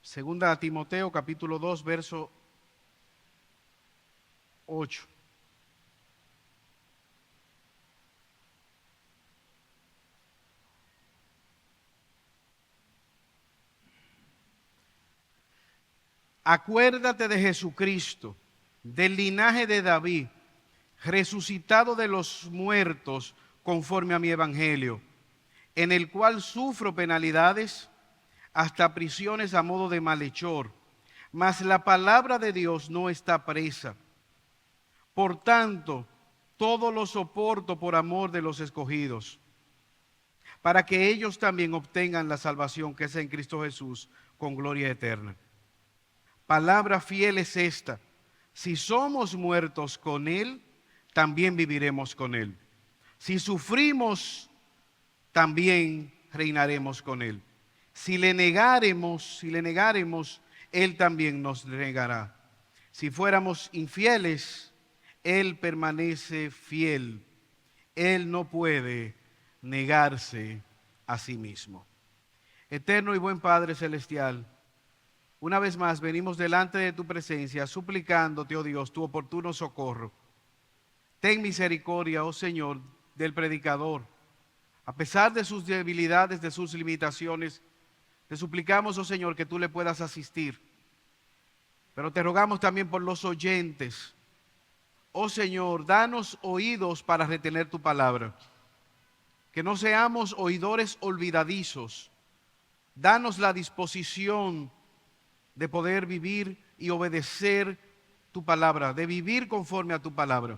Segunda a Timoteo, capítulo 2, verso 8. Acuérdate de Jesucristo, del linaje de David, resucitado de los muertos conforme a mi evangelio, en el cual sufro penalidades, hasta prisiones a modo de malhechor, mas la palabra de Dios no está presa. Por tanto, todo lo soporto por amor de los escogidos, para que ellos también obtengan la salvación que es en Cristo Jesús con gloria eterna. Palabra fiel es esta: si somos muertos con Él, también viviremos con Él. Si sufrimos, también reinaremos con Él. Si le negaremos, Él también nos negará. Si fuéramos infieles, Él permanece fiel. Él no puede negarse a sí mismo. Eterno y buen Padre Celestial, una vez más venimos delante de tu presencia suplicándote, oh Dios, tu oportuno socorro. Ten misericordia, oh Señor, del predicador. A pesar de sus debilidades, de sus limitaciones, te suplicamos, oh Señor, que tú le puedas asistir. Pero te rogamos también por los oyentes. Oh Señor, danos oídos para retener tu palabra. Que no seamos oidores olvidadizos. Danos la disposición de poder vivir y obedecer tu palabra, de vivir conforme a tu palabra.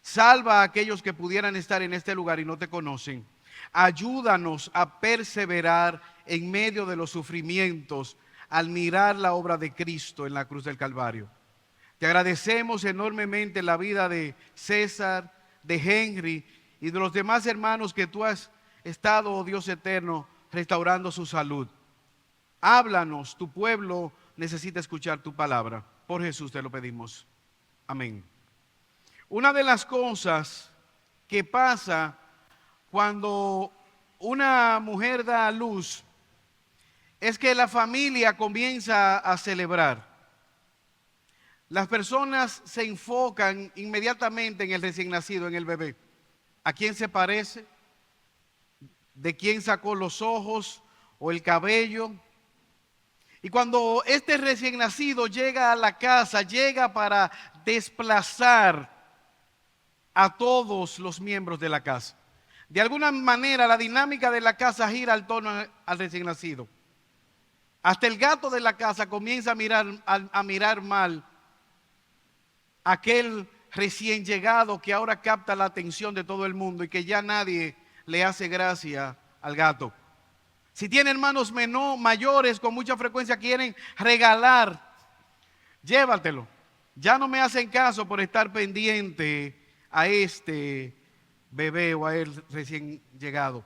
Salva a aquellos que pudieran estar en este lugar y no te conocen. Ayúdanos a perseverar en medio de los sufrimientos al mirar la obra de Cristo en la cruz del Calvario. Te agradecemos enormemente la vida de César, de Henry y de los demás hermanos que tú has estado, oh Dios eterno, restaurando su salud. Háblanos, tu pueblo necesita escuchar tu palabra. Por Jesús te lo pedimos. Amén. Una de las cosas que pasa cuando una mujer da a luz es que la familia comienza a celebrar. Las personas se enfocan inmediatamente en el recién nacido, en el bebé. ¿A quién se parece? ¿De quién sacó los ojos o el cabello? Y cuando este recién nacido llega a la casa, llega para desplazar a todos los miembros de la casa. De alguna manera la dinámica de la casa gira al torno al recién nacido. Hasta el gato de la casa comienza a mirar mal a aquel recién llegado que ahora capta la atención de todo el mundo y que ya nadie le hace gracia al gato. Si tiene hermanos mayores, con mucha frecuencia quieren regalar, llévatelo. Ya no me hacen caso por estar pendiente a este bebé o a él recién llegado.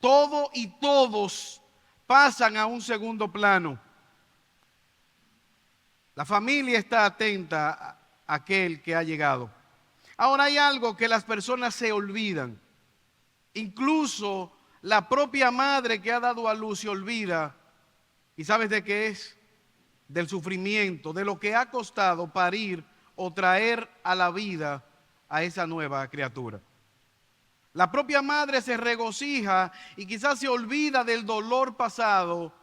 Todo y todos pasan a un segundo plano. La familia está atenta a aquel que ha llegado. Ahora hay algo que las personas se olvidan. Incluso la propia madre que ha dado a luz se olvida. ¿Y sabes de qué es? Del sufrimiento, de lo que ha costado parir o traer a la vida a esa nueva criatura. La propia madre se regocija y quizás se olvida del dolor pasado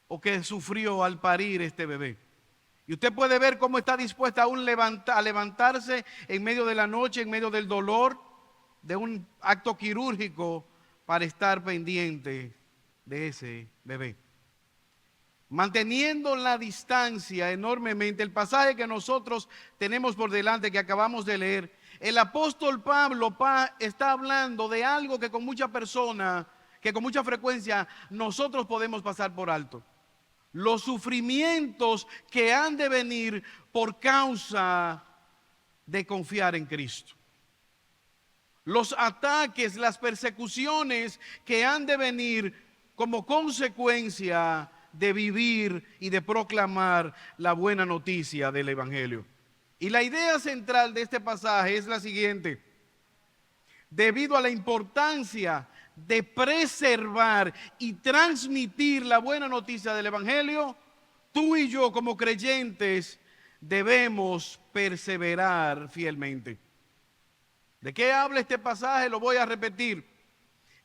o que sufrió al parir este bebé. Y usted puede ver cómo está dispuesta aún a levantarse en medio de la noche, en medio del dolor de un acto quirúrgico para estar pendiente de ese bebé. Manteniendo la distancia enormemente. El pasaje que nosotros tenemos por delante, que acabamos de leer, el apóstol Pablo está hablando de algo que con mucha frecuencia nosotros podemos pasar por alto. Los sufrimientos que han de venir por causa de confiar en Cristo. Los ataques, las persecuciones que han de venir como consecuencia de vivir y de proclamar la buena noticia del Evangelio. Y la idea central de este pasaje es la siguiente: debido a la importancia de preservar y transmitir la buena noticia del Evangelio, tú y yo como creyentes debemos perseverar fielmente. ¿De qué habla este pasaje? Lo voy a repetir.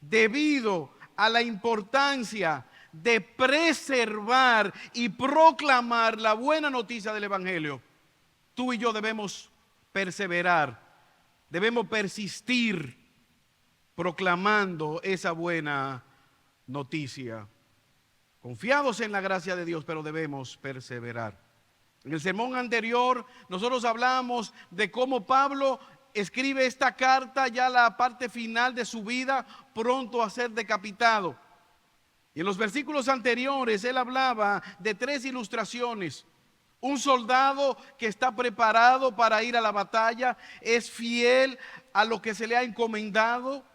Debido a la importancia de preservar y proclamar la buena noticia del Evangelio, tú y yo debemos perseverar, debemos persistir proclamando esa buena noticia. Confiados en la gracia de Dios, pero debemos perseverar. En el sermón anterior nosotros hablamos de cómo Pablo escribe esta carta ya la parte final de su vida, pronto a ser decapitado. Y en los versículos anteriores él hablaba de 3 ilustraciones. Un soldado que está preparado para ir a la batalla, es fiel a lo que se le ha encomendado.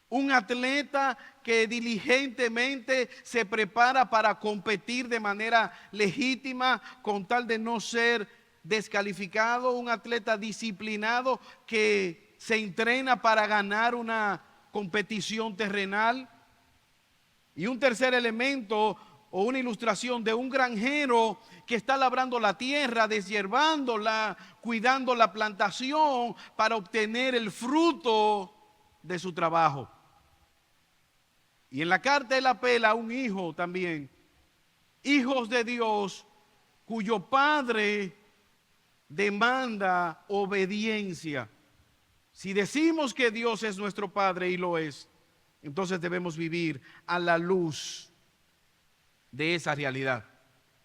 Un atleta que diligentemente se prepara para competir de manera legítima con tal de no ser descalificado. Un atleta disciplinado que se entrena para ganar una competición terrenal. Y un tercer elemento o una ilustración de un granjero que está labrando la tierra, deshiervándola, cuidando la plantación para obtener el fruto de su trabajo. Y en la carta él apela a un hijo también, hijos de Dios, cuyo padre demanda obediencia. Si decimos que Dios es nuestro Padre, y lo es, entonces debemos vivir a la luz de esa realidad.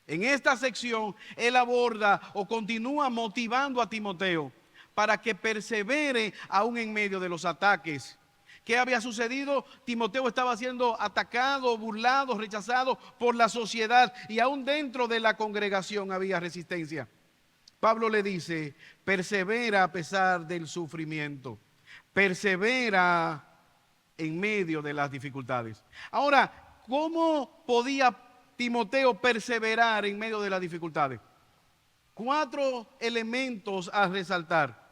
En esta sección él aborda o continúa motivando a Timoteo para que persevere aún en medio de los ataques. ¿Qué había sucedido? Timoteo estaba siendo atacado, burlado, rechazado por la sociedad, y aún dentro de la congregación había resistencia. Pablo le dice: persevera a pesar del sufrimiento, persevera en medio de las dificultades. Ahora, ¿cómo podía Timoteo perseverar en medio de las dificultades? 4 elementos a resaltar.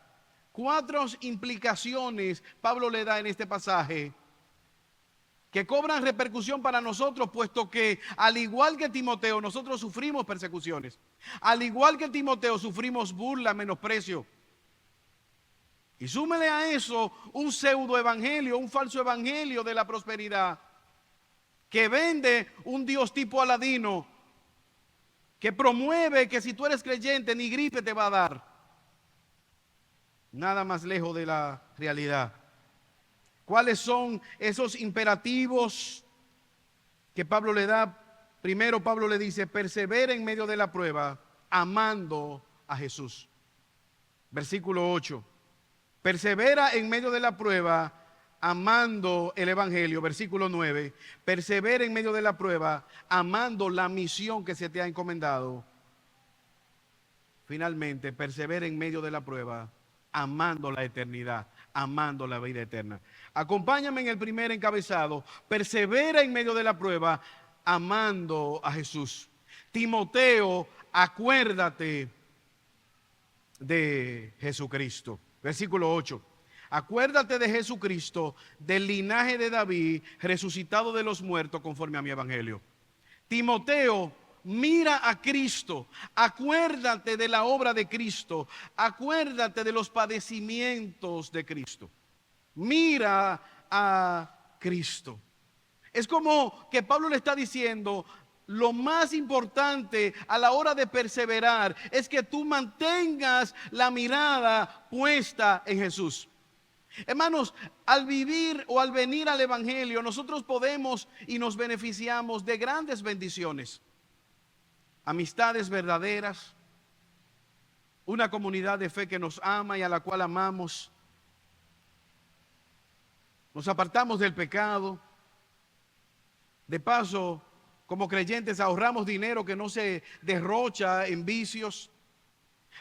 4 implicaciones Pablo le da en este pasaje que cobran repercusión para nosotros, puesto que al igual que Timoteo, nosotros sufrimos persecuciones. Al igual que Timoteo, sufrimos burla, menosprecio. Y súmele a eso un pseudo evangelio, un falso evangelio de la prosperidad, que vende un Dios tipo Aladino, que promueve que si tú eres creyente ni gripe te va a dar. Nada más lejos de la realidad. ¿Cuáles son esos imperativos que Pablo le da? Primero, Pablo le dice: persevera en medio de la prueba, amando a Jesús. Versículo 8. Persevera en medio de la prueba, amando el Evangelio. Versículo 9. Persevera en medio de la prueba, amando la misión que se te ha encomendado. Finalmente, persevera en medio de la prueba, amando la eternidad, amando la vida eterna. Acompáñame en el primer encabezado: persevera en medio de la prueba, amando a Jesús. Timoteo, acuérdate de Jesucristo. Versículo 8. Acuérdate de Jesucristo, del linaje de David, resucitado de los muertos conforme a mi evangelio. Timoteo, mira a Cristo, acuérdate de la obra de Cristo, acuérdate de los padecimientos de Cristo. Mira a Cristo. Es como que Pablo le está diciendo: lo más importante a la hora de perseverar es que tú mantengas la mirada puesta en Jesús. Hermanos, al vivir o al venir al Evangelio, nosotros podemos y nos beneficiamos de grandes bendiciones. Amistades verdaderas, una comunidad de fe que nos ama y a la cual amamos. Nos apartamos del pecado. De paso, como creyentes ahorramos dinero que no se derrocha en vicios.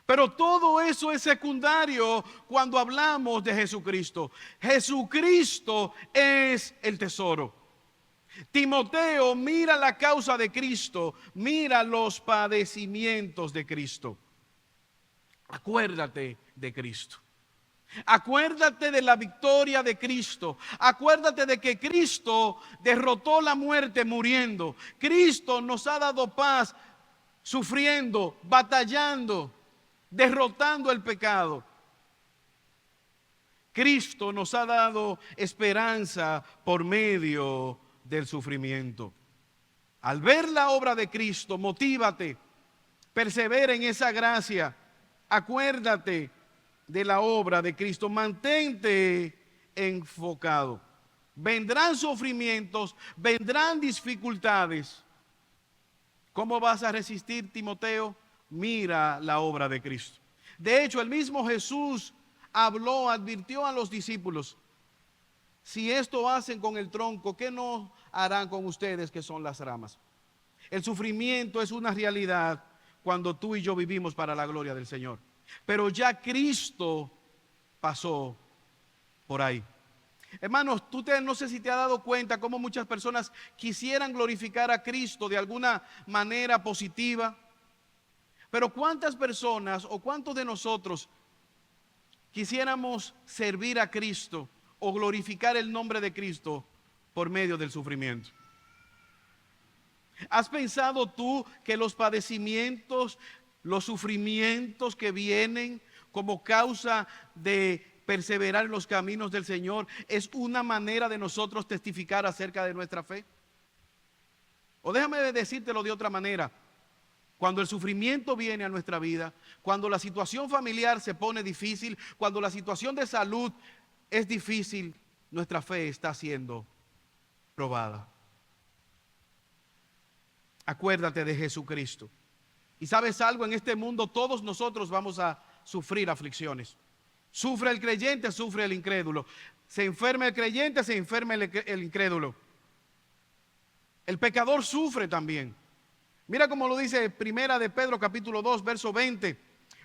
Pero todo eso es secundario cuando hablamos de Jesucristo. Jesucristo es el tesoro. Timoteo, mira la causa de Cristo, mira los padecimientos de Cristo. Acuérdate de Cristo. Acuérdate de la victoria de Cristo. Acuérdate de que Cristo derrotó la muerte muriendo. Cristo nos ha dado paz sufriendo, batallando, derrotando el pecado. Cristo nos ha dado esperanza por medio del sufrimiento. Al ver la obra de Cristo, motívate, persevera en esa gracia, acuérdate de la obra de Cristo, mantente enfocado. Vendrán sufrimientos, vendrán dificultades. ¿Cómo vas a resistir, Timoteo? Mira la obra de Cristo. De hecho, el mismo Jesús habló, advirtió a los discípulos: si esto hacen con el tronco, ¿qué no harán con ustedes que son las ramas? El sufrimiento es una realidad cuando tú y yo vivimos para la gloria del Señor. Pero ya Cristo pasó por ahí. Hermanos, no sé si te has dado cuenta cómo muchas personas quisieran glorificar a Cristo de alguna manera positiva. Pero ¿cuántas personas o cuántos de nosotros quisiéramos servir a Cristo o glorificar el nombre de Cristo por medio del sufrimiento? ¿Has pensado tú que los padecimientos, los sufrimientos que vienen como causa de perseverar en los caminos del Señor es una manera de nosotros testificar acerca de nuestra fe? O déjame decírtelo de otra manera: cuando el sufrimiento viene a nuestra vida, cuando la situación familiar se pone difícil, cuando la situación de salud es difícil, nuestra fe está siendo probada. Acuérdate de Jesucristo. Y sabes algo, en este mundo todos nosotros vamos a sufrir aflicciones. Sufre el creyente, sufre el incrédulo. Se enferma el creyente, se enferma el incrédulo. El pecador sufre también. Mira cómo lo dice Primera de Pedro capítulo 2 verso 20.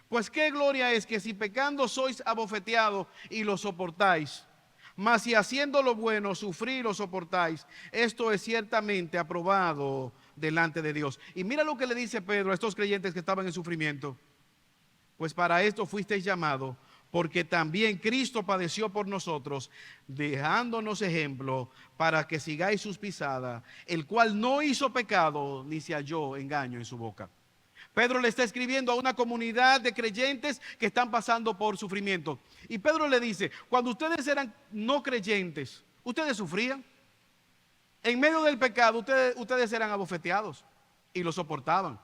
Pues qué gloria es que si pecando sois abofeteados y lo soportáis, mas si haciendo lo bueno sufrir lo soportáis, esto es ciertamente aprobado delante de Dios. Y mira lo que le dice Pedro a estos creyentes que estaban en sufrimiento: pues para esto fuisteis llamados, porque también Cristo padeció por nosotros, dejándonos ejemplo para que sigáis sus pisadas, el cual no hizo pecado, ni se halló engaño en su boca. Pedro le está escribiendo a una comunidad de creyentes que están pasando por sufrimiento. Y Pedro le dice: cuando ustedes eran no creyentes, ustedes sufrían. En medio del pecado, ustedes eran abofeteados y lo soportaban.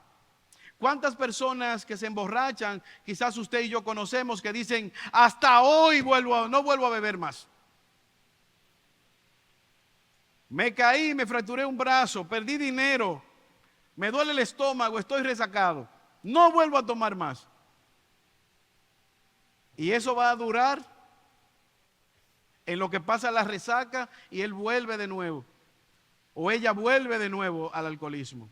¿Cuántas personas que se emborrachan, quizás usted y yo conocemos, que dicen: hasta hoy no vuelvo a beber más? Me caí, me fracturé un brazo, perdí dinero, me duele el estómago, estoy resacado, no vuelvo a tomar más. Y eso va a durar en lo que pasa la resaca y él vuelve de nuevo, o ella vuelve de nuevo al alcoholismo.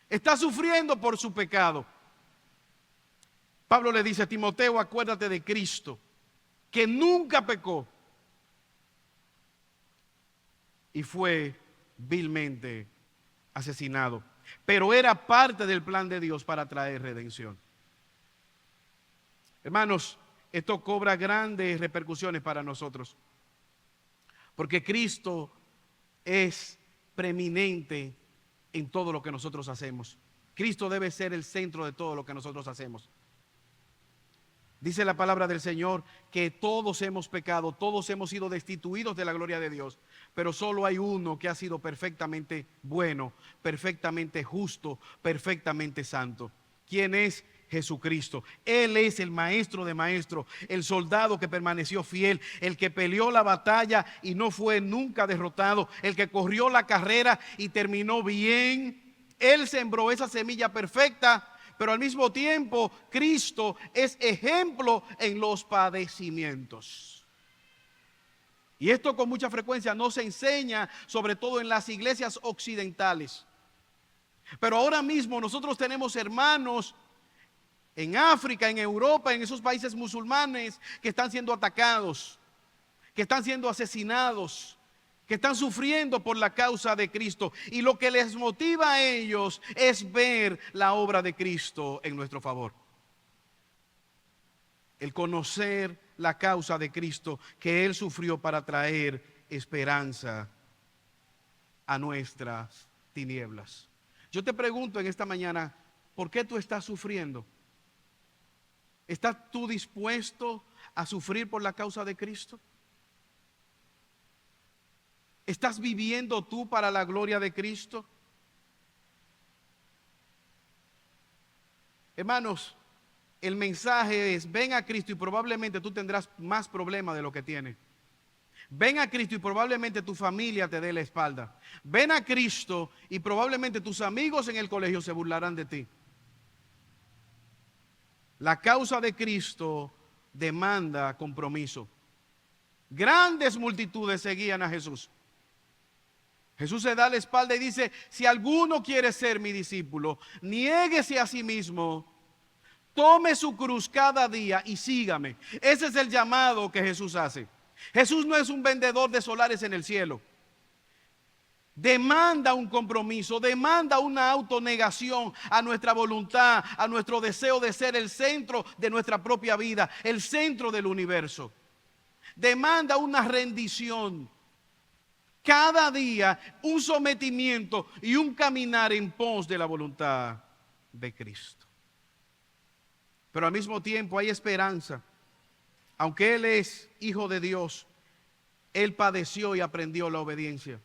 Está sufriendo por su pecado. Pablo le dice a Timoteo: acuérdate de Cristo, que nunca pecó y fue vilmente asesinado, pero era parte del plan de Dios para traer redención. Hermanos, esto cobra grandes repercusiones para nosotros, porque Cristo es preeminente en todo lo que nosotros hacemos. Cristo debe ser el centro de todo lo que nosotros hacemos. Dice la palabra del Señor que todos hemos pecado, todos hemos sido destituidos de la gloria de Dios, pero solo hay uno que ha sido perfectamente bueno, perfectamente justo, perfectamente santo. ¿Quién es? Jesucristo. Él es el maestro de maestros, el soldado que permaneció fiel, el que peleó la batalla y no fue nunca derrotado, el que corrió la carrera y terminó bien. Él sembró esa semilla perfecta, pero al mismo tiempo Cristo es ejemplo en los padecimientos. Y esto con mucha frecuencia no se enseña, sobre todo en las iglesias occidentales. Pero ahora mismo nosotros tenemos hermanos en África, en Europa, en esos países musulmanes que están siendo atacados, que están siendo asesinados, que están sufriendo por la causa de Cristo. Y lo que les motiva a ellos es ver la obra de Cristo en nuestro favor. El conocer la causa de Cristo, que Él sufrió para traer esperanza a nuestras tinieblas. Yo te pregunto en esta mañana, ¿por qué tú estás sufriendo? ¿Estás tú dispuesto a sufrir por la causa de Cristo? ¿Estás viviendo tú para la gloria de Cristo? Hermanos, el mensaje es: ven a Cristo y probablemente tú tendrás más problemas de lo que tienes. Ven a Cristo y probablemente tu familia te dé la espalda. Ven a Cristo y probablemente tus amigos en el colegio se burlarán de ti. La causa de Cristo demanda compromiso. Grandes multitudes seguían a Jesús. Jesús se da la espalda y dice: si alguno quiere ser mi discípulo, niéguese a sí mismo, tome su cruz cada día y sígame. Ese es el llamado que Jesús hace. Jesús no es un vendedor de solares en el cielo. Demanda un compromiso, demanda una autonegación a nuestra voluntad, a nuestro deseo de ser el centro de nuestra propia vida, el centro del universo. Demanda una rendición. Cada día un sometimiento y un caminar en pos de la voluntad de Cristo. Pero al mismo tiempo hay esperanza. Aunque Él es Hijo de Dios, Él padeció y aprendió la obediencia.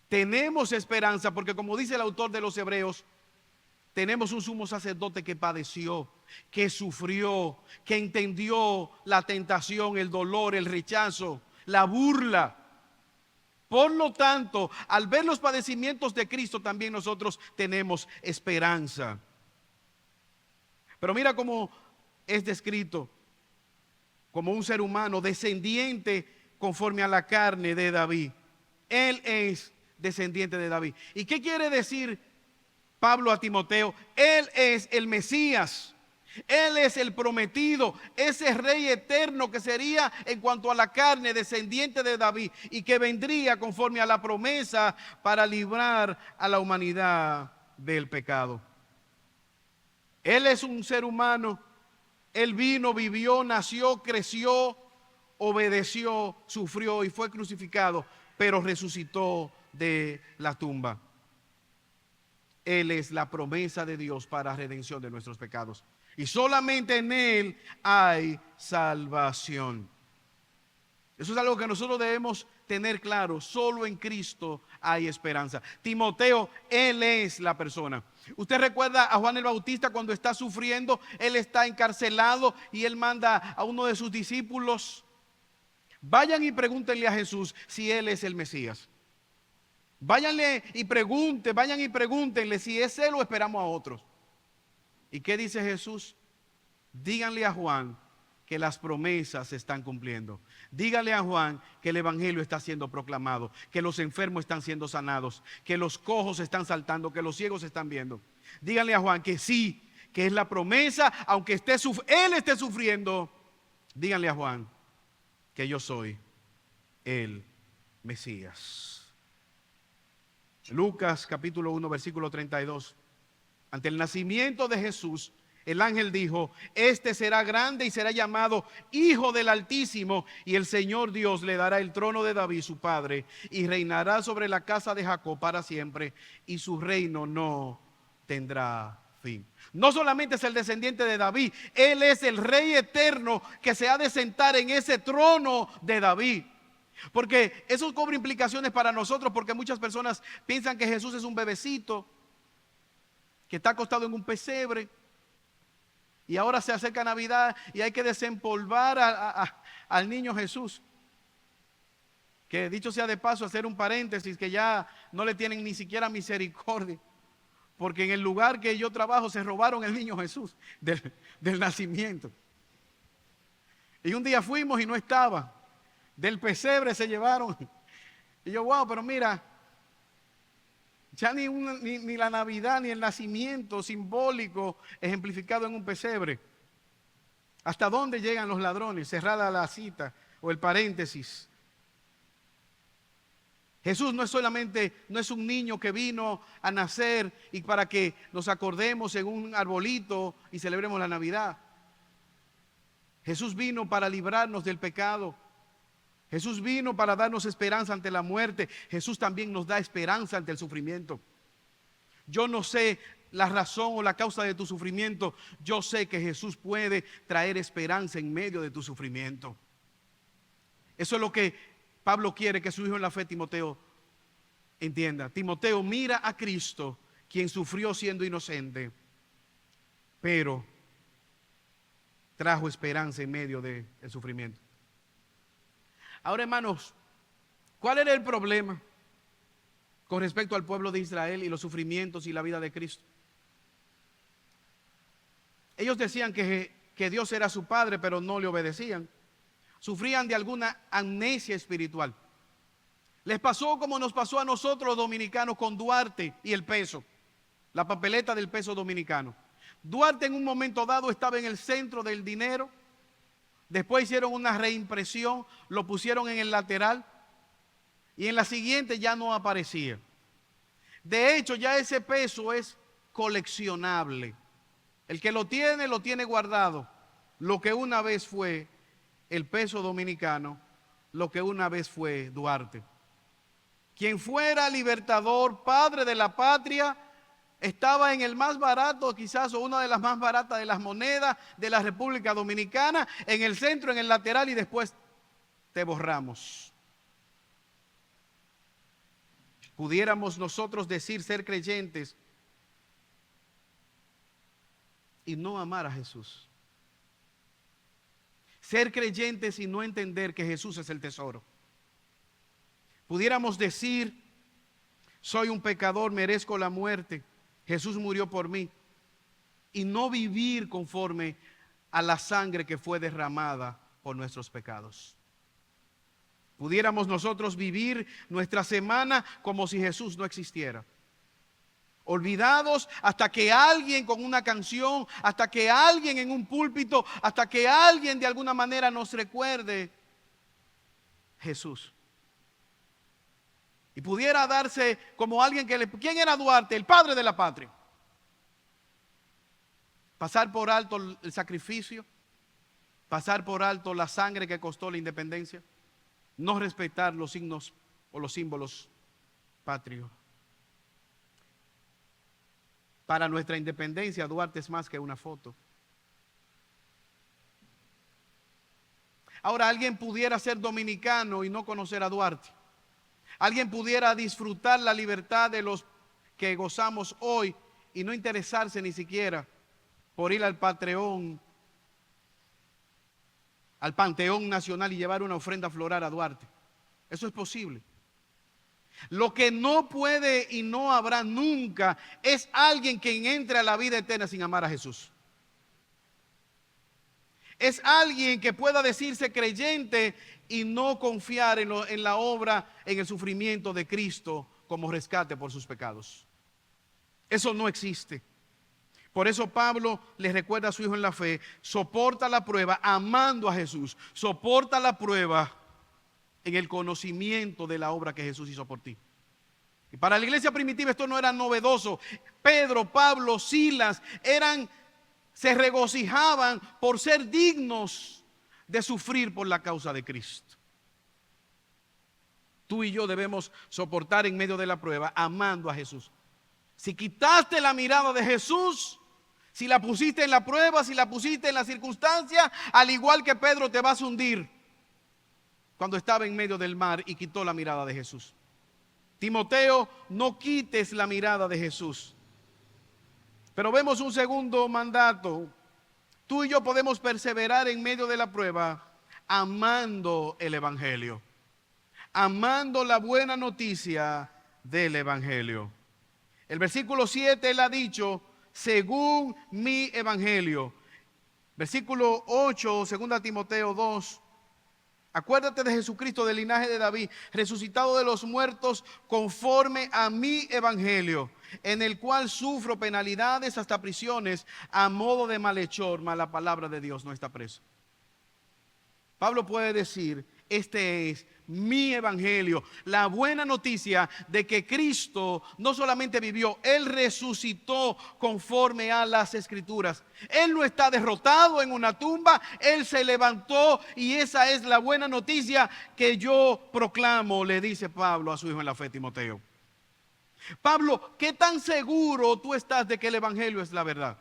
Tenemos esperanza porque, como dice el autor de los Hebreos, tenemos un sumo sacerdote que padeció, que sufrió, que entendió la tentación, el dolor, el rechazo, la burla. Por lo tanto, al ver los padecimientos de Cristo, también nosotros tenemos esperanza. Pero mira cómo es descrito: como un ser humano descendiente conforme a la carne de David. Él es descendiente de David. ¿Y qué quiere decir Pablo a Timoteo? Él es el Mesías. Él es el prometido, ese rey eterno que sería en cuanto a la carne descendiente de David y que vendría conforme a la promesa para librar a la humanidad del pecado. Él es un ser humano. Él vino, vivió, nació, creció, obedeció, sufrió y fue crucificado, pero resucitó de la tumba. Él es la promesa de Dios para redención de nuestros pecados. Y solamente en Él hay salvación. Eso es algo que nosotros debemos tener claro. Solo en Cristo hay esperanza. Timoteo, Él es la persona. Usted recuerda a Juan el Bautista cuando está sufriendo. Él está encarcelado y él manda a uno de sus discípulos: vayan y pregúntenle a Jesús si Él es el Mesías. Vayan y pregúntenle si es Él o esperamos a otros. ¿Y qué dice Jesús? Díganle a Juan que las promesas se están cumpliendo. Díganle a Juan que el evangelio está siendo proclamado, que los enfermos están siendo sanados, que los cojos están saltando, que los ciegos están viendo. Díganle a Juan que sí, que es la promesa, aunque él esté sufriendo. Díganle a Juan que yo soy el Mesías. Lucas capítulo 1 versículo 32. Ante el nacimiento de Jesús, el ángel dijo: este será grande y será llamado Hijo del Altísimo, y el Señor Dios le dará el trono de David su padre, y reinará sobre la casa de Jacob para siempre, y su reino no tendrá fin. No solamente es el descendiente de David, Él es el Rey eterno que se ha de sentar en ese trono de David. Porque eso cobra implicaciones para nosotros, porque muchas personas piensan que Jesús es un bebecito que está acostado en un pesebre, y ahora se acerca Navidad y hay que desempolvar al niño Jesús. Que dicho sea de paso, hacer un paréntesis, que ya no le tienen ni siquiera misericordia, porque en el lugar que yo trabajo se robaron el niño Jesús del nacimiento. Y un día fuimos y no estaba. Del pesebre se llevaron. Y yo, wow, pero mira, ya ni la Navidad ni el nacimiento simbólico ejemplificado en un pesebre. ¿Hasta dónde llegan los ladrones? Cerrada la cita o el paréntesis. Jesús no es un niño que vino a nacer y para que nos acordemos en un arbolito y celebremos la Navidad. Jesús vino para librarnos del pecado. Jesús vino para darnos esperanza ante la muerte. Jesús también nos da esperanza ante el sufrimiento. Yo no sé la razón o la causa de tu sufrimiento. Yo sé que Jesús puede traer esperanza en medio de tu sufrimiento. Eso es lo que Pablo quiere que su hijo en la fe, Timoteo, entienda. Timoteo, mira a Cristo, quien sufrió siendo inocente, pero trajo esperanza en medio del sufrimiento. Ahora, hermanos, ¿cuál era el problema con respecto al pueblo de Israel y los sufrimientos y la vida de Cristo? Ellos decían que Dios era su padre, pero no le obedecían. Sufrían de alguna amnesia espiritual. Les pasó como nos pasó a nosotros los dominicanos con Duarte y el peso, la papeleta del peso dominicano. Duarte en un momento dado estaba en el centro del dinero. Después hicieron una reimpresión, lo pusieron en el lateral y en la siguiente ya no aparecía. De hecho, ya ese peso es coleccionable. El que lo tiene guardado. Lo que una vez fue el peso dominicano, lo que una vez fue Duarte. Quien fuera libertador, padre de la patria, estaba en el más barato, quizás, o una de las más baratas de las monedas de la República Dominicana, en el centro, en el lateral, y después te borramos. Pudiéramos nosotros decir ser creyentes y no amar a Jesús. Ser creyentes y no entender que Jesús es el tesoro. Pudiéramos decir, soy un pecador, merezco la muerte, Jesús murió por mí, y no vivir conforme a la sangre que fue derramada por nuestros pecados. Pudiéramos nosotros vivir nuestra semana como si Jesús no existiera. Olvidados hasta que alguien con una canción, hasta que alguien en un púlpito, hasta que alguien de alguna manera nos recuerde Jesús. Y pudiera darse como alguien ¿quién era Duarte? El padre de la patria. Pasar por alto el sacrificio, pasar por alto la sangre que costó la independencia, no respetar los signos o los símbolos patrios. Para nuestra independencia, Duarte es más que una foto. Ahora, alguien pudiera ser dominicano y no conocer a Duarte. Alguien pudiera disfrutar la libertad de los que gozamos hoy y no interesarse ni siquiera por ir al Panteón Nacional y llevar una ofrenda floral a Duarte. Eso es posible. Lo que no puede y no habrá nunca es alguien que entre a la vida eterna sin amar a Jesús. Es alguien que pueda decirse creyente y no confiar en la obra, en el sufrimiento de Cristo como rescate por sus pecados. Eso no existe. Por eso Pablo le recuerda a su hijo en la fe, soporta la prueba amando a Jesús, soporta la prueba en el conocimiento de la obra que Jesús hizo por ti. Y para la iglesia primitiva esto no era novedoso. Pedro, Pablo, Silas se regocijaban por ser dignos de sufrir por la causa de Cristo. Tú y yo debemos soportar en medio de la prueba amando a Jesús. Si quitaste la mirada de Jesús, si la pusiste en la prueba, si la pusiste en la circunstancia, al igual que Pedro te vas a hundir cuando estaba en medio del mar y quitó la mirada de Jesús. Timoteo, no quites la mirada de Jesús. Pero vemos un segundo mandato. Tú y yo podemos perseverar en medio de la prueba amando el Evangelio, amando la buena noticia del Evangelio. El versículo 7 él ha dicho, según mi Evangelio. Versículo 8, 2 Timoteo 2. Acuérdate de Jesucristo del linaje de David, resucitado de los muertos conforme a mi Evangelio, en el cual sufro penalidades hasta prisiones a modo de malhechor, mas la palabra de Dios no está preso. Pablo puede decir, Este es mi evangelio, la buena noticia de que Cristo no solamente vivió, Él resucitó conforme a las Escrituras. Él no está derrotado en una tumba, Él se levantó y esa es la buena noticia que yo proclamo, le dice Pablo a su hijo en la fe, Timoteo. Pablo, ¿qué tan seguro tú estás de que el evangelio es la verdad?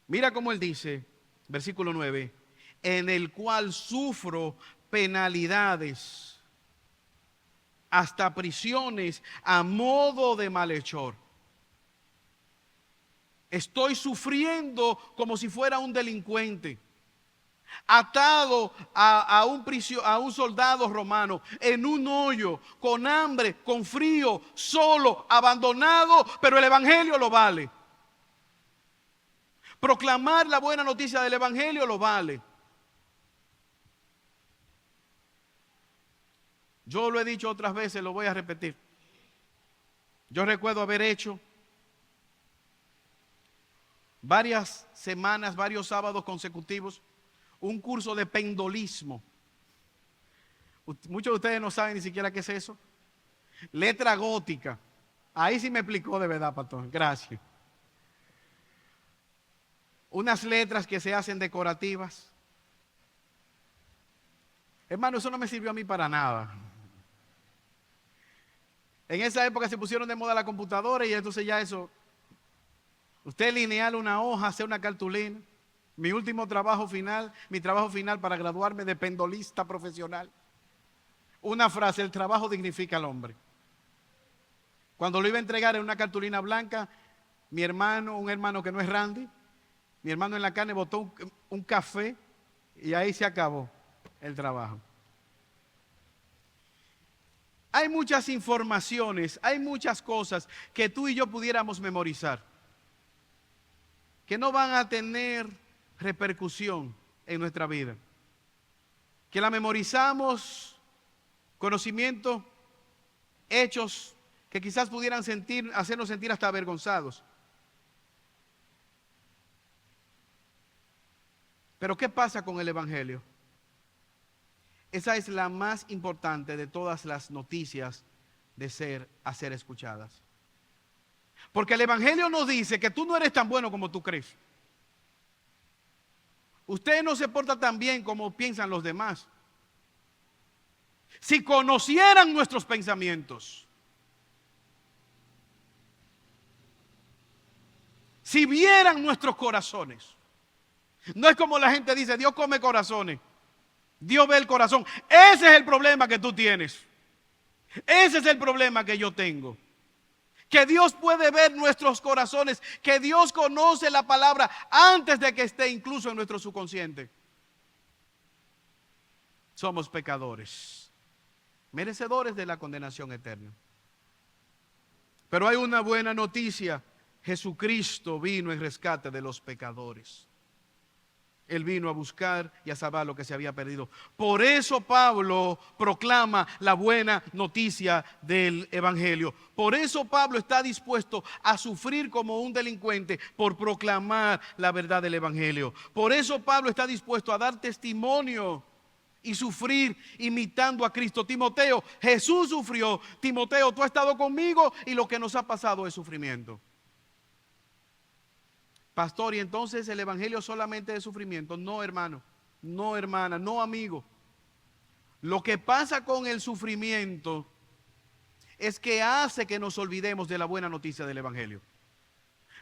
Mira cómo él dice, versículo 9, en el cual sufro penalidades, hasta prisiones a modo de malhechor. Estoy sufriendo como si fuera un delincuente, atado a un soldado romano, en un hoyo, con hambre, con frío, solo, abandonado, pero el evangelio lo vale. Proclamar la buena noticia del evangelio lo vale. Yo lo he dicho otras veces, lo voy a repetir. Yo recuerdo haber hecho varias semanas, varios sábados consecutivos, un curso de pendolismo. Muchos de ustedes no saben ni siquiera qué es eso. Letra gótica. Ahí sí me explicó de verdad, pastor. Gracias. Unas letras que se hacen decorativas. Hermano, eso no me sirvió a mí para nada. En esa época se pusieron de moda la computadora y entonces ya eso, usted lineal una hoja, hacer una cartulina. Mi trabajo final para graduarme de pendolista profesional. Una frase, el trabajo dignifica al hombre. Cuando lo iba a entregar en una cartulina blanca, un hermano que no es Randy, mi hermano en la carne botó un café y ahí se acabó el trabajo. Hay muchas informaciones, hay muchas cosas que tú y yo pudiéramos memorizar, que no van a tener repercusión en nuestra vida. Que la memorizamos, conocimiento, hechos que quizás pudieran hacernos sentir hasta avergonzados. Pero ¿qué pasa con el evangelio? Esa es la más importante de todas las noticias a ser escuchadas. Porque el evangelio nos dice que tú no eres tan bueno como tú crees. Usted no se porta tan bien como piensan los demás. Si conocieran nuestros pensamientos, si vieran nuestros corazones, no es como la gente dice, Dios come corazones. Dios ve el corazón. Ese es el problema que tú tienes. Ese es el problema que yo tengo. Que Dios puede ver nuestros corazones, que Dios conoce la palabra antes de que esté incluso en nuestro subconsciente. Somos pecadores, merecedores de la condenación eterna. Pero hay una buena noticia. Jesucristo vino en rescate de los pecadores. Él vino a buscar y a salvar lo que se había perdido. Por eso Pablo proclama la buena noticia del evangelio. Por eso Pablo está dispuesto a sufrir como un delincuente por proclamar la verdad del evangelio. Por eso Pablo está dispuesto a dar testimonio y sufrir imitando a Cristo. Timoteo, Jesús sufrió. Timoteo, tú has estado conmigo y lo que nos ha pasado es sufrimiento. Pastor, y entonces el evangelio solamente es sufrimiento. No, hermano, no, hermana, no, amigo. Lo que pasa con el sufrimiento es que hace que nos olvidemos de la buena noticia del evangelio.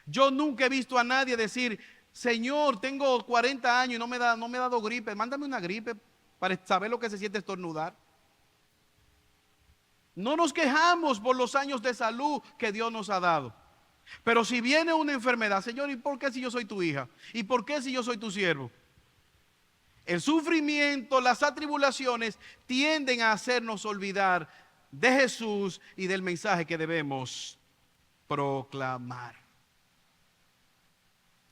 Yo nunca he visto a nadie decir, Señor, tengo 40 años y no me ha dado gripe, mándame una gripe para saber lo que se siente estornudar. No nos quejamos por los años de salud que Dios nos ha dado. Pero si viene una enfermedad, Señor, ¿y por qué si yo soy tu hija? ¿Y por qué si yo soy tu siervo? El sufrimiento, las atribulaciones tienden a hacernos olvidar de Jesús y del mensaje que debemos proclamar.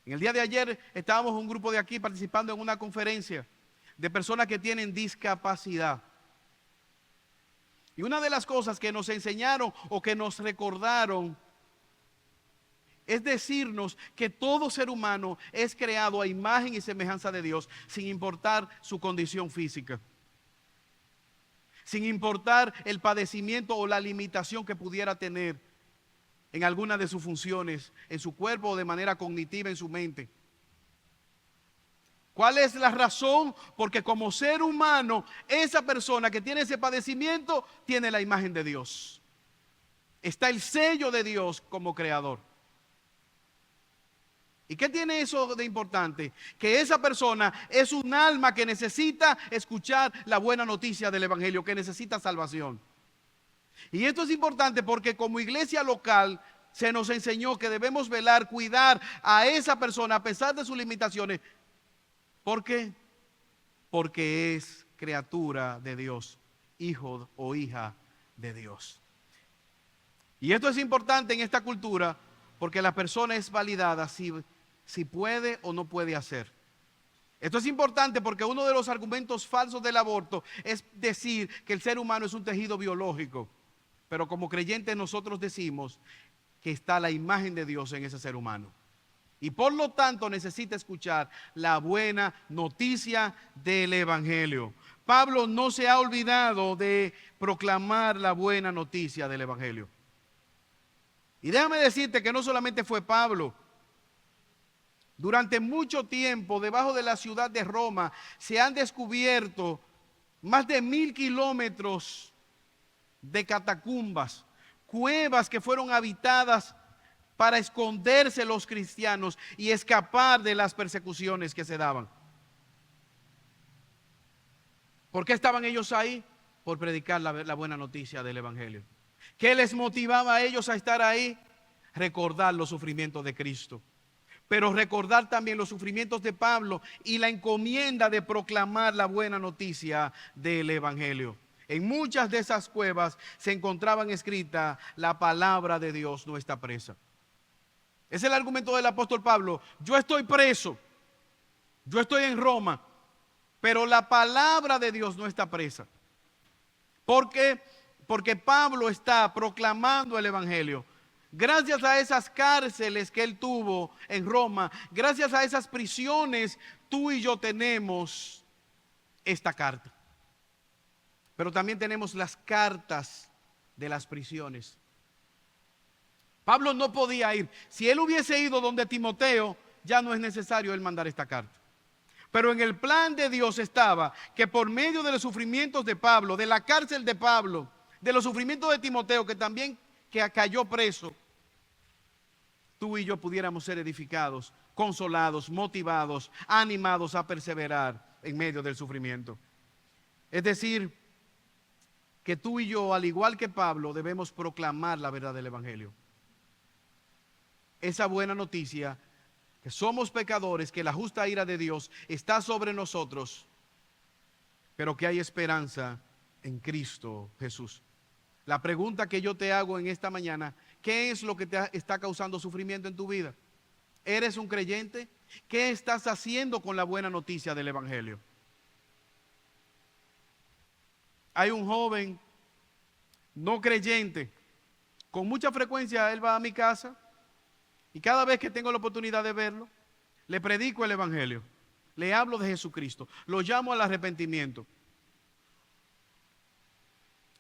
En el día de ayer estábamos un grupo de aquí participando en una conferencia de personas que tienen discapacidad. Y una de las cosas que nos enseñaron o que nos recordaron es decirnos que todo ser humano es creado a imagen y semejanza de Dios, sin importar su condición física. sin importar el padecimiento o la limitación que pudiera tener en alguna de sus funciones, en su cuerpo o de manera cognitiva en su mente. ¿Cuál es la razón? Porque como ser humano, esa persona que tiene ese padecimiento tiene la imagen de Dios. Está el sello de Dios como creador. ¿Y qué tiene eso de importante? Que esa persona es un alma que necesita escuchar la buena noticia del Evangelio, que necesita salvación. Y esto es importante porque como iglesia local se nos enseñó que debemos velar, cuidar a esa persona a pesar de sus limitaciones. ¿Por qué? Porque es criatura de Dios, hijo o hija de Dios. Y esto es importante en esta cultura porque la persona es validada si puede o no puede hacer. Esto es importante porque uno de los argumentos falsos del aborto es decir que el ser humano es un tejido biológico. Pero como creyentes nosotros decimos que está la imagen de Dios en ese ser humano. Y por lo tanto necesita escuchar la buena noticia del Evangelio. Pablo no se ha olvidado de proclamar la buena noticia del Evangelio. Y déjame decirte que no solamente fue Pablo. Durante mucho tiempo, debajo de la ciudad de Roma, se han descubierto más de 1000 kilómetros de catacumbas, cuevas que fueron habitadas para esconderse los cristianos y escapar de las persecuciones que se daban. ¿Por qué estaban ellos ahí? Por predicar la buena noticia del Evangelio. ¿Qué les motivaba a ellos a estar ahí? Recordar los sufrimientos de Cristo. Pero recordar también los sufrimientos de Pablo y la encomienda de proclamar la buena noticia del Evangelio. En muchas de esas cuevas se encontraban escrita la palabra de Dios no está presa. Es el argumento del apóstol Pablo. Yo estoy preso, yo estoy en Roma, pero la palabra de Dios no está presa. ¿Por qué? Porque Pablo está proclamando el Evangelio. Gracias a esas cárceles que él tuvo en Roma, gracias a esas prisiones, tú y yo tenemos esta carta. Pero también tenemos las cartas de las prisiones. Pablo no podía ir. Si él hubiese ido donde Timoteo, ya no es necesario él mandar esta carta. Pero en el plan de Dios estaba que por medio de los sufrimientos de Pablo, de la cárcel de Pablo, de los sufrimientos de Timoteo, que también cayó preso, tú y yo pudiéramos ser edificados, consolados, motivados, animados a perseverar en medio del sufrimiento. Es decir, que tú y yo, al igual que Pablo, debemos proclamar la verdad del Evangelio. Esa buena noticia, que somos pecadores, que la justa ira de Dios está sobre nosotros, pero que hay esperanza en Cristo Jesús. La pregunta que yo te hago en esta mañana, ¿qué es lo que te está causando sufrimiento en tu vida? ¿Eres un creyente? ¿Qué estás haciendo con la buena noticia del Evangelio? Hay un joven no creyente, con mucha frecuencia él va a mi casa y cada vez que tengo la oportunidad de verlo, le predico el Evangelio, le hablo de Jesucristo, lo llamo al arrepentimiento.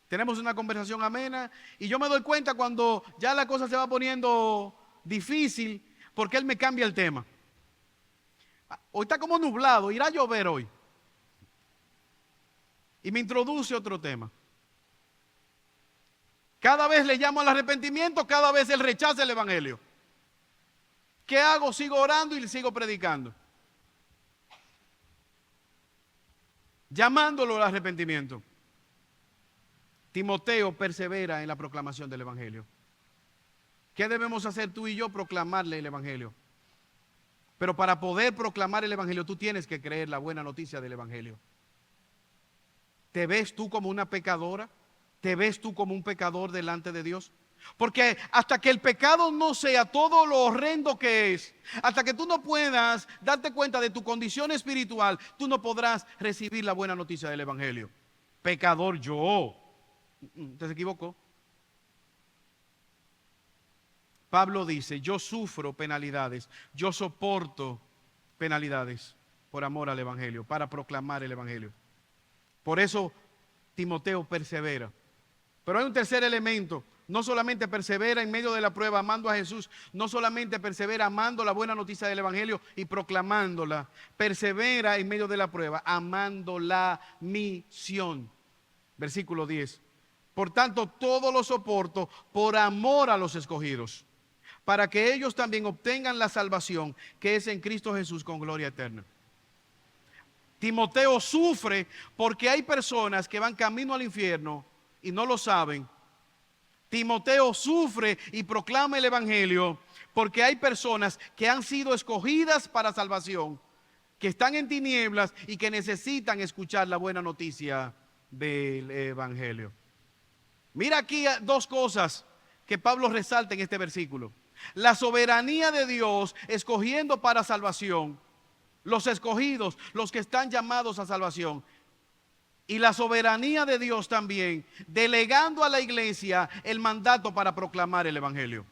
Tenemos una conversación amena y yo me doy cuenta cuando ya la cosa se va poniendo difícil porque él me cambia el tema. Hoy está como nublado, irá a llover hoy. Y me introduce otro tema. Cada vez le llamo al arrepentimiento, cada vez él rechaza el Evangelio. ¿Qué hago? Sigo orando y le sigo predicando. Llamándolo al arrepentimiento. Timoteo persevera en la proclamación del Evangelio. ¿Qué debemos hacer tú y yo? Proclamarle el Evangelio. Pero para poder proclamar el Evangelio, tú tienes que creer la buena noticia del Evangelio. ¿Te ves tú como una pecadora? ¿Te ves tú como un pecador delante de Dios? Porque hasta que el pecado no sea todo lo horrendo que es, hasta que tú no puedas darte cuenta de tu condición espiritual, tú no podrás recibir la buena noticia del Evangelio. Pecador yo. Usted se equivocó. Pablo dice, yo sufro penalidades, yo soporto penalidades por amor al Evangelio, para proclamar el Evangelio. Por eso Timoteo, persevera. Pero hay un tercer elemento. No solamente persevera en medio de la prueba amando a Jesús, no solamente persevera amando la buena noticia del Evangelio y proclamándola, persevera en medio de la prueba amando la misión. Versículo 10. Por tanto, todo lo soporto por amor a los escogidos, para que ellos también obtengan la salvación que es en Cristo Jesús con gloria eterna. Timoteo sufre porque hay personas que van camino al infierno y no lo saben. Timoteo sufre y proclama el Evangelio porque hay personas que han sido escogidas para salvación, que están en tinieblas y que necesitan escuchar la buena noticia del Evangelio. Mira aquí dos cosas que Pablo resalta en este versículo. La soberanía de Dios escogiendo para salvación, los escogidos, los que están llamados a salvación. Y la soberanía de Dios también, delegando a la iglesia el mandato para proclamar el Evangelio.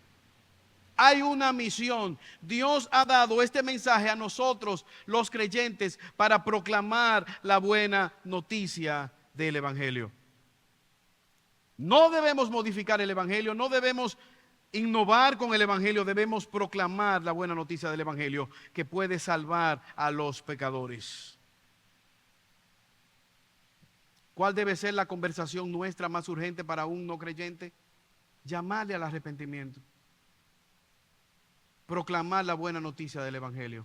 Hay una misión. Dios ha dado este mensaje a nosotros, los creyentes, para proclamar la buena noticia del Evangelio. No debemos modificar el Evangelio, no debemos innovar con el Evangelio, debemos proclamar la buena noticia del Evangelio que puede salvar a los pecadores. ¿Cuál debe ser la conversación nuestra más urgente para un no creyente? Llamarle al arrepentimiento. Proclamar la buena noticia del Evangelio.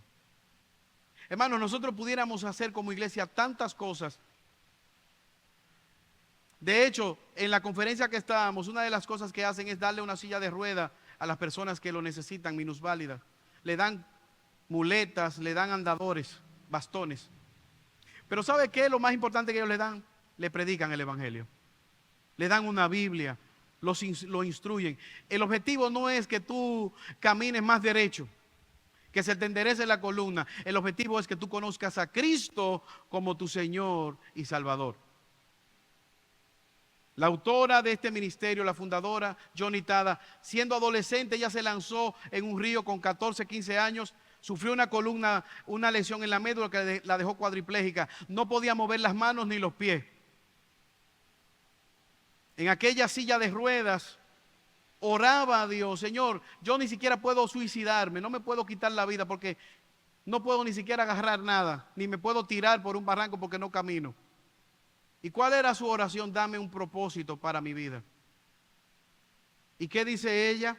Hermanos, nosotros pudiéramos hacer como iglesia tantas cosas. De hecho, en la conferencia que estábamos, una de las cosas que hacen es darle una silla de rueda a las personas que lo necesitan, minusválidas. Le dan muletas, le dan andadores, bastones. Pero ¿sabe qué es lo más importante que ellos le dan? Le predican el Evangelio. Le dan una Biblia, lo instruyen. El objetivo no es que tú camines más derecho, que se te enderece la columna. El objetivo es que tú conozcas a Cristo como tu Señor y Salvador. La autora de este ministerio, la fundadora, Johnny Tada, siendo adolescente, ella se lanzó en un río con 14, 15 años, sufrió una lesión en la médula que la dejó cuadriplégica. No podía mover las manos ni los pies. En aquella silla de ruedas, oraba a Dios: Señor, yo ni siquiera puedo suicidarme, no me puedo quitar la vida porque no puedo ni siquiera agarrar nada, ni me puedo tirar por un barranco porque no camino. ¿Y cuál era su oración? Dame un propósito para mi vida. ¿Y qué dice ella?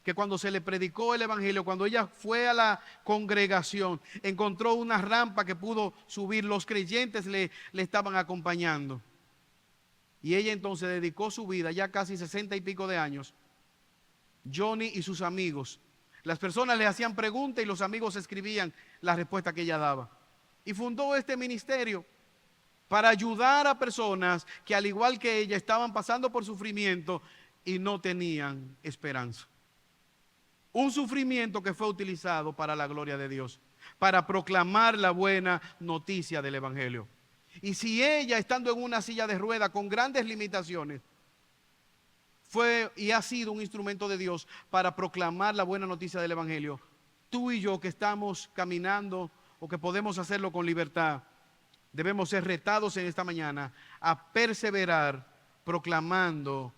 Que cuando se le predicó el Evangelio, cuando ella fue a la congregación, encontró una rampa que pudo subir, los creyentes le estaban acompañando. Y ella entonces dedicó su vida, ya casi 60 y pico de años. Johnny y sus amigos, las personas le hacían preguntas y los amigos escribían la respuesta que ella daba. Y fundó este ministerio para ayudar a personas que, al igual que ella, estaban pasando por sufrimiento y no tenían esperanza. Un sufrimiento que fue utilizado para la gloria de Dios, para proclamar la buena noticia del Evangelio. Y si ella, estando en una silla de ruedas con grandes limitaciones, fue y ha sido un instrumento de Dios para proclamar la buena noticia del Evangelio, tú y yo que estamos caminando o que podemos hacerlo con libertad, debemos ser retados en esta mañana a perseverar proclamando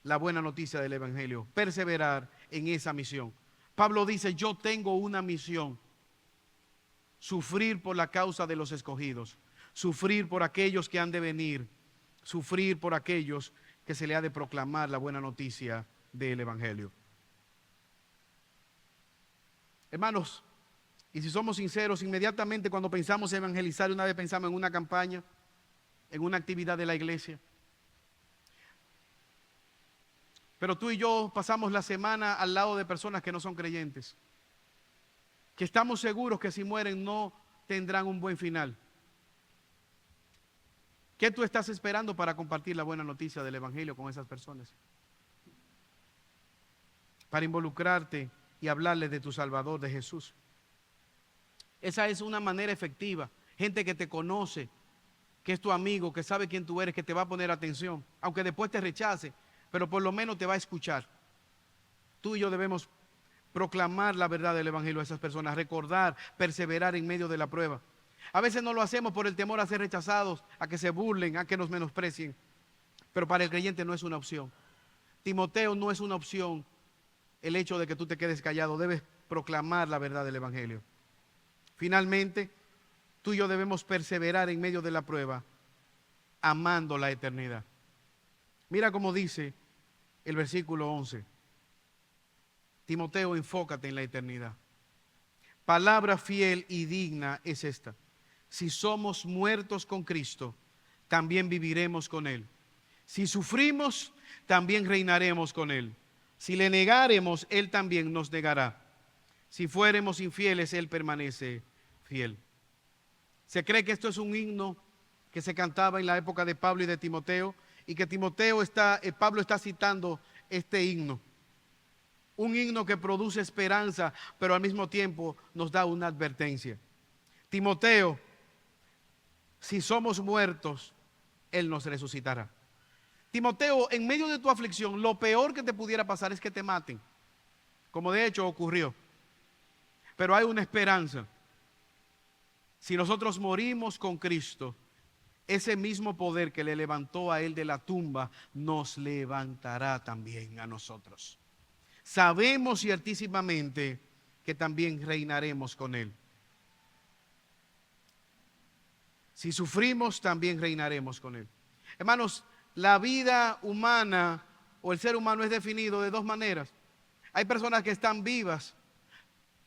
la buena noticia del Evangelio, perseverar en esa misión. Pablo dice: yo tengo una misión: sufrir por la causa de los escogidos, sufrir por aquellos que han de venir, sufrir por aquellos que se le ha de proclamar la buena noticia del Evangelio. Hermanos, y si somos sinceros, inmediatamente cuando pensamos en evangelizar, una vez pensamos en una campaña, en una actividad de la iglesia. Pero tú y yo pasamos la semana al lado de personas que no son creyentes, que estamos seguros que si mueren no tendrán un buen final. ¿Qué tú estás esperando para compartir la buena noticia del Evangelio con esas personas? Para involucrarte y hablarles de tu Salvador, de Jesús. Esa es una manera efectiva. Gente que te conoce, que es tu amigo, que sabe quién tú eres, que te va a poner atención, aunque después te rechace, pero por lo menos te va a escuchar. Tú y yo debemos proclamar la verdad del Evangelio a esas personas, recordar, perseverar en medio de la prueba. A veces no lo hacemos por el temor a ser rechazados, a que se burlen, a que nos menosprecien. Pero para el creyente no es una opción. Timoteo, no es una opción el hecho de que tú te quedes callado. Debes proclamar la verdad del Evangelio. Finalmente, tú y yo debemos perseverar en medio de la prueba, amando la eternidad. Mira cómo dice el versículo 11. Timoteo, enfócate en la eternidad. Palabra fiel y digna es esta: si somos muertos con Cristo, también viviremos con Él. Si sufrimos, también reinaremos con Él. Si le negáremos, Él también nos negará. Si fuéremos infieles, Él permanece fiel. Se cree que esto es un himno que se cantaba en la época de Pablo y de Timoteo, y que Pablo está citando este himno. Un himno que produce esperanza, pero al mismo tiempo nos da una advertencia. Timoteo, si somos muertos, Él nos resucitará. Timoteo, en medio de tu aflicción, lo peor que te pudiera pasar es que te maten, como de hecho ocurrió. Pero hay una esperanza. Si nosotros morimos con Cristo, ese mismo poder que le levantó a Él de la tumba, nos levantará también a nosotros. Sabemos ciertísimamente que también reinaremos con Él. Si sufrimos, también reinaremos con Él. Hermanos, la vida humana o el ser humano es definido de dos maneras. Hay personas que están vivas,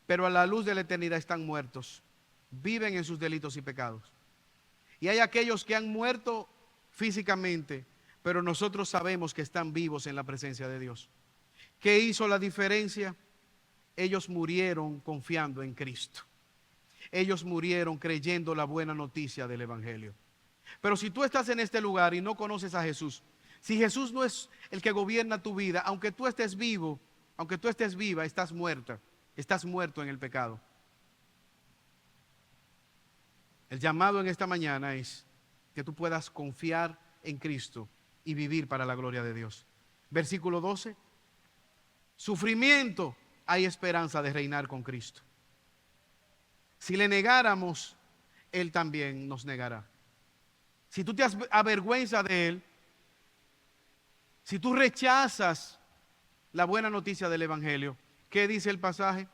pero a la luz de la eternidad están muertos. Viven en sus delitos y pecados. Y hay aquellos que han muerto físicamente, pero nosotros sabemos que están vivos en la presencia de Dios. ¿Qué hizo la diferencia? Ellos murieron confiando en Cristo. Ellos murieron creyendo la buena noticia del Evangelio. Pero si tú estás en este lugar y no conoces a Jesús, si Jesús no es el que gobierna tu vida, aunque tú estés vivo, aunque tú estés viva, estás muerta, estás muerto en el pecado. El llamado en esta mañana es que tú puedas confiar en Cristo y vivir para la gloria de Dios. Versículo 12. Sufrimiento, hay esperanza de reinar con Cristo. Si le negáramos, Él también nos negará. Si tú te avergüenzas de Él, si tú rechazas la buena noticia del Evangelio, ¿qué dice el pasaje?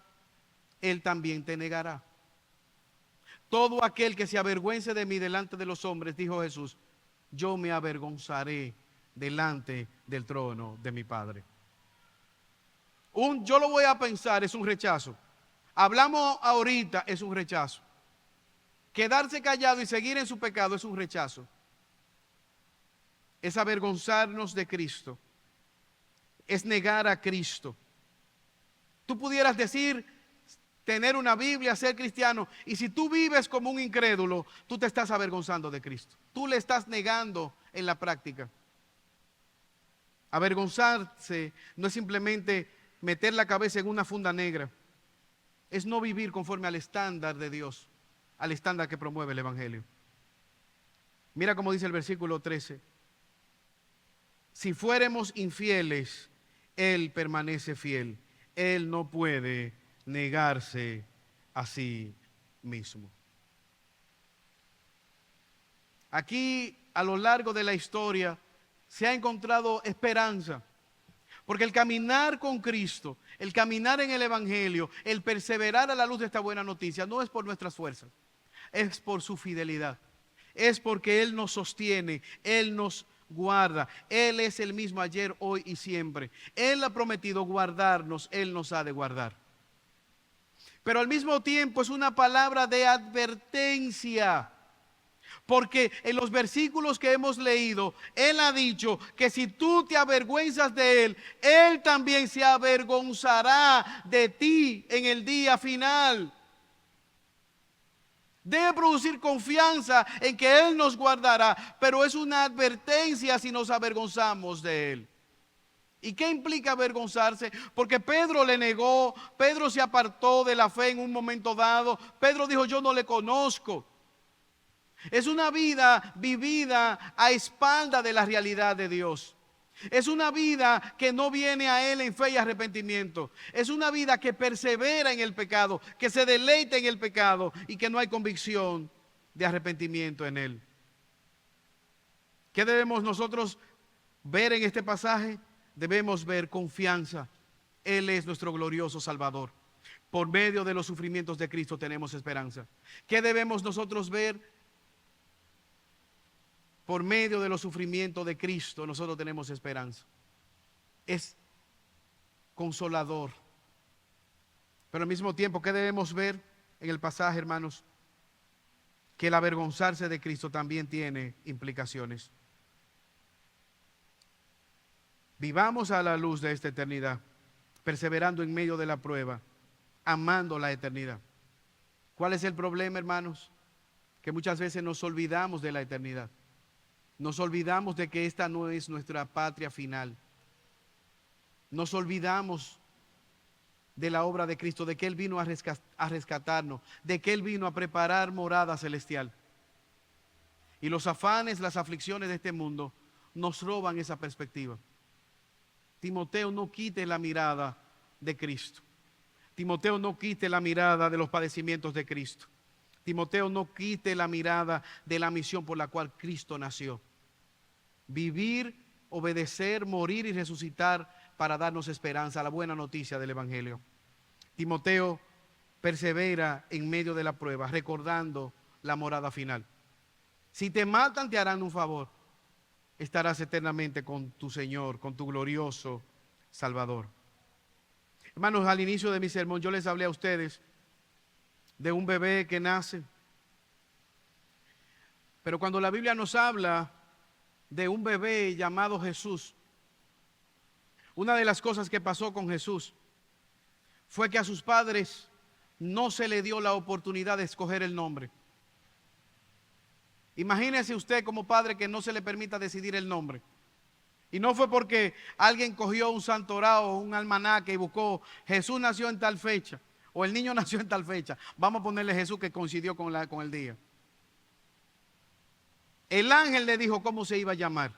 Él también te negará. Todo aquel que se avergüence de mí delante de los hombres, dijo Jesús, yo me avergonzaré delante del trono de mi Padre. Yo lo voy a pensar, es un rechazo. Hablamos ahorita, es un rechazo. Quedarse callado y seguir en su pecado es un rechazo. Es avergonzarnos de Cristo. Es negar a Cristo. Tú pudieras decir, tener una Biblia, ser cristiano, y si tú vives como un incrédulo, tú te estás avergonzando de Cristo. Tú le estás negando en la práctica. Avergonzarse no es simplemente meter la cabeza en una funda negra. Es no vivir conforme al estándar de Dios, al estándar que promueve el Evangelio. Mira cómo dice el versículo 13. Si fuéramos infieles, Él permanece fiel. Él no puede negarse a sí mismo. Aquí, a lo largo de la historia, se ha encontrado esperanza. Porque el caminar con Cristo, el caminar en el Evangelio, el perseverar a la luz de esta buena noticia, no es por nuestras fuerzas, es por su fidelidad. Es porque Él nos sostiene, Él nos guarda. Él es el mismo ayer, hoy y siempre. Él ha prometido guardarnos, Él nos ha de guardar. Pero al mismo tiempo es una palabra de advertencia. Porque en los versículos que hemos leído, Él ha dicho que si tú te avergüenzas de Él, Él también se avergonzará de ti en el día final. Debe producir confianza en que Él nos guardará, pero es una advertencia si nos avergonzamos de Él. ¿Y qué implica avergonzarse? Porque Pedro le negó, Pedro se apartó de la fe en un momento dado. Pedro dijo, yo no le conozco. Es una vida vivida a espalda de la realidad de Dios. Es una vida que no viene a Él en fe y arrepentimiento. Es una vida que persevera en el pecado, que se deleita en el pecado y que no hay convicción de arrepentimiento en Él. ¿Qué debemos nosotros ver en este pasaje? Debemos ver confianza. Él es nuestro glorioso Salvador. Por medio de los sufrimientos de Cristo tenemos esperanza. ¿Qué debemos nosotros ver? Por medio de los sufrimientos de Cristo nosotros tenemos esperanza. Es consolador. Pero al mismo tiempo, ¿qué debemos ver en el pasaje, hermanos? Que el avergonzarse de Cristo también tiene implicaciones. Vivamos a la luz de esta eternidad, perseverando en medio de la prueba, amando la eternidad. ¿Cuál es el problema, hermanos? Que muchas veces nos olvidamos de la eternidad. Nos olvidamos de que esta no es nuestra patria final. Nos olvidamos de la obra de Cristo, de que Él vino a rescatarnos, de que Él vino a preparar morada celestial. Y los afanes, las aflicciones de este mundo nos roban esa perspectiva. Timoteo, no quite la mirada de Cristo. Timoteo, no quite la mirada de los padecimientos de Cristo. Timoteo, no quite la mirada de la misión por la cual Cristo nació. Vivir, obedecer, morir y resucitar para darnos esperanza, la buena noticia del Evangelio. Timoteo, persevera en medio de la prueba, recordando la morada final. Si te matan, te harán un favor. Estarás eternamente con tu Señor, con tu glorioso Salvador. Hermanos, al inicio de mi sermón yo les hablé a ustedes de un bebé que nace. Pero cuando la Biblia nos habla de un bebé llamado Jesús, una de las cosas que pasó con Jesús fue que a sus padres no se le dio la oportunidad de escoger el nombre. Imagínese usted como padre que no se le permita decidir el nombre. Y no fue porque alguien cogió un santorao o un almanaque y buscó Jesús nació en tal fecha o el niño nació en tal fecha. Vamos a ponerle Jesús que coincidió con el día. El ángel le dijo cómo se iba a llamar.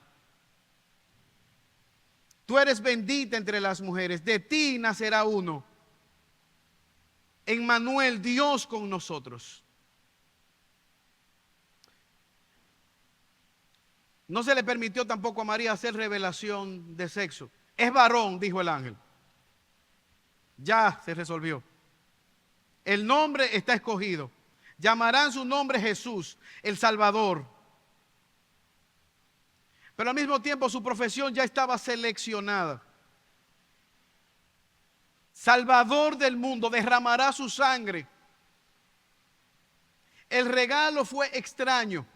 Tú eres bendita entre las mujeres, de ti nacerá uno. Emmanuel, Dios con nosotros. No se le permitió tampoco a María hacer revelación de sexo. Es varón, dijo el ángel. Ya se resolvió. El nombre está escogido. Llamarán su nombre Jesús, el Salvador. Pero al mismo tiempo su profesión ya estaba seleccionada. Salvador del mundo, derramará su sangre. El regalo fue extraño.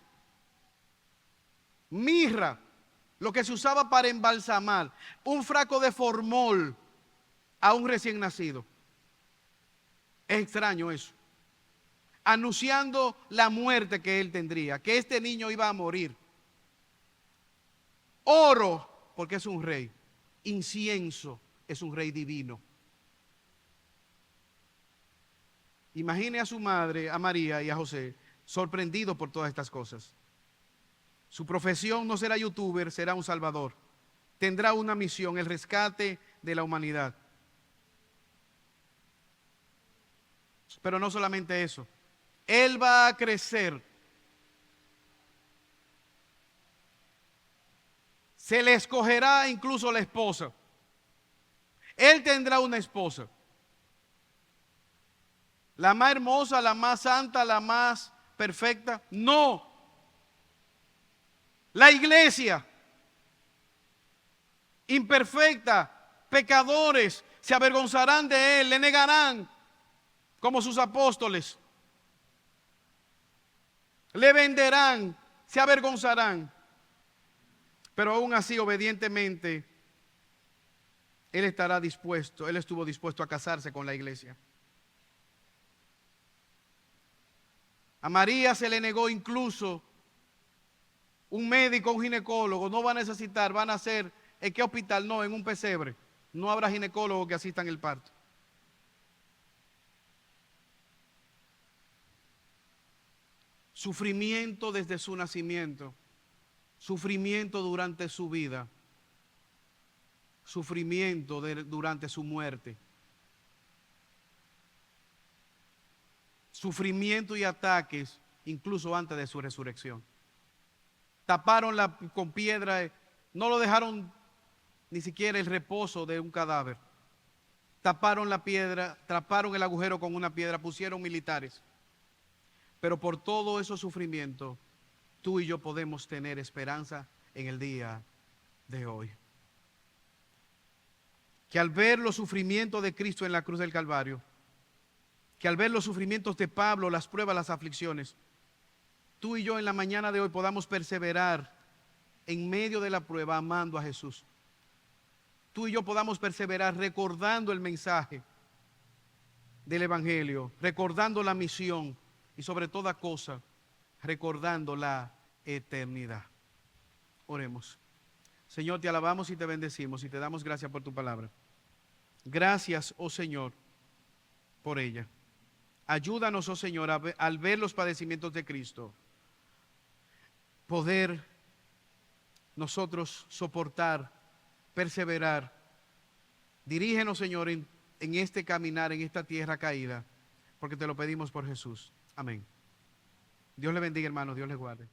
Mirra, lo que se usaba para embalsamar, un frasco de formol a un recién nacido. Es extraño eso. Anunciando la muerte que él tendría, que este niño iba a morir. Oro, porque es un rey. Incienso, es un rey divino. Imagine a su madre, a María y a José, sorprendidos por todas estas cosas. Su profesión no será youtuber, será un salvador. Tendrá una misión, el rescate de la humanidad. Pero no solamente eso. Él va a crecer. Se le escogerá incluso la esposa. Él tendrá una esposa. La más hermosa, la más santa, la más perfecta. No. La iglesia, imperfecta, pecadores, se avergonzarán de él, le negarán como sus apóstoles. Le venderán, se avergonzarán. Pero aún así, obedientemente, él estará dispuesto, él estuvo dispuesto a casarse con la iglesia. A María se le negó incluso un médico, un ginecólogo, no va a necesitar, van a hacer, ¿en qué hospital? No, en un pesebre. No habrá ginecólogo que asistan el parto. Sufrimiento desde su nacimiento, sufrimiento durante su vida, sufrimiento durante su muerte, sufrimiento y ataques incluso antes de su resurrección. Taparon con piedra, no lo dejaron ni siquiera el reposo de un cadáver. Taparon la piedra, taparon el agujero con una piedra, pusieron militares. Pero por todo esos sufrimientos, tú y yo podemos tener esperanza en el día de hoy. Que al ver los sufrimientos de Cristo en la cruz del Calvario, que al ver los sufrimientos de Pablo, las pruebas, las aflicciones, tú y yo en la mañana de hoy podamos perseverar en medio de la prueba amando a Jesús. Tú y yo podamos perseverar recordando el mensaje del Evangelio, recordando la misión y sobre toda cosa, recordando la eternidad. Oremos. Señor, te alabamos y te bendecimos y te damos gracias por tu palabra. Gracias, oh Señor, por ella. Ayúdanos, oh Señor, al ver los padecimientos de Cristo, poder nosotros soportar, perseverar. Dirígenos, Señor, en este caminar, en esta tierra caída, porque te lo pedimos por Jesús. Amén. Dios le bendiga, hermanos. Dios les guarde.